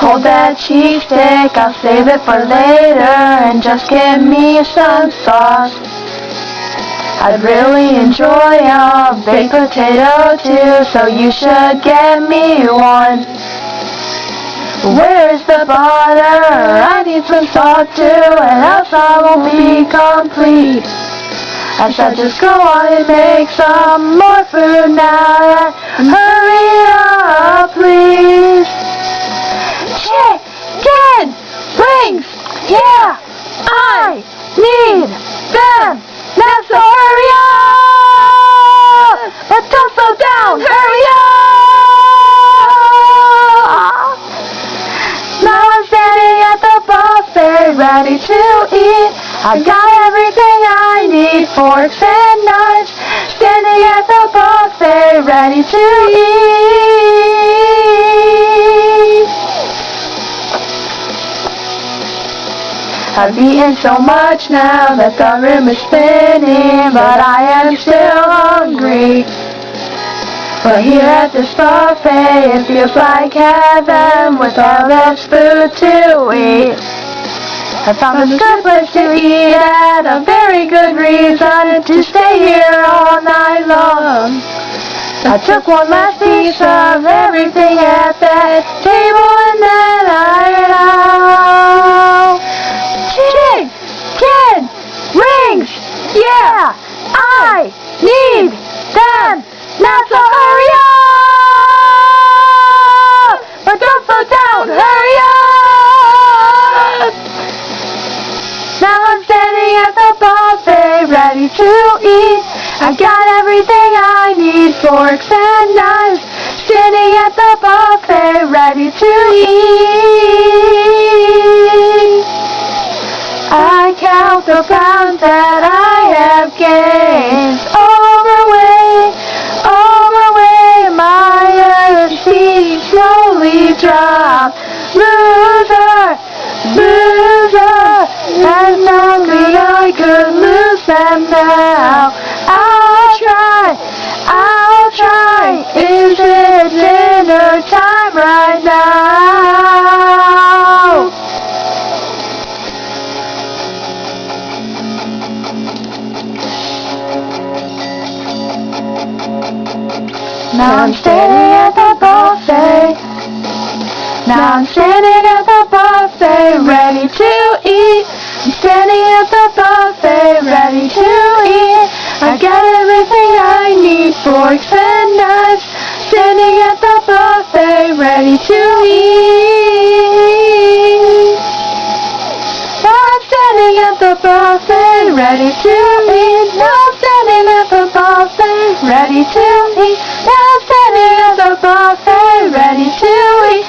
Hold that cheesesteak, I'll save it for later, and just give me some sauce. I'd really enjoy a baked potato too, so you should get me one. Where's the butter? I need some salt too, and else I won't be complete. I said just go on and make some more food now, and hurry up please. Chicken wings, yeah, I need them. Now so hurry up! But don't slow down, hurry up! Now I'm standing at the buffet, ready to eat. I got everything I need, forks and knives. Standing at the buffet, ready to eat. I've eaten so much now that the room is spinning, but I am still hungry. But here at this buffet, it feels like heaven with all this food to eat. I found this good place to eat at a very good reason to stay here all night long. I took one last piece of everything at that table and then I ate out. Chicken wings, yeah, I need them. Now so hurry up, but don't slow down, hurry up. Now I'm standing at the buffet, ready to eat. I got everything I need, forks and knives. Standing at the buffet, ready to eat. I count the pounds that I have gained. Overweight, my esteem slowly drop. Loser, as only I could lose them now. I'll try, is it dinner time right now? Now I'm standing at the buffet. Now I'm standing at the buffet, ready to eat. I'm standing at the buffet, ready to eat. I got everything I need, forks and knives. Standing at the buffet, ready to eat. Now I'm standing at the buffet, ready to eat. Now I'm standing at the buffet, ready to eat. Now I'm standing at the buffet, ready to eat.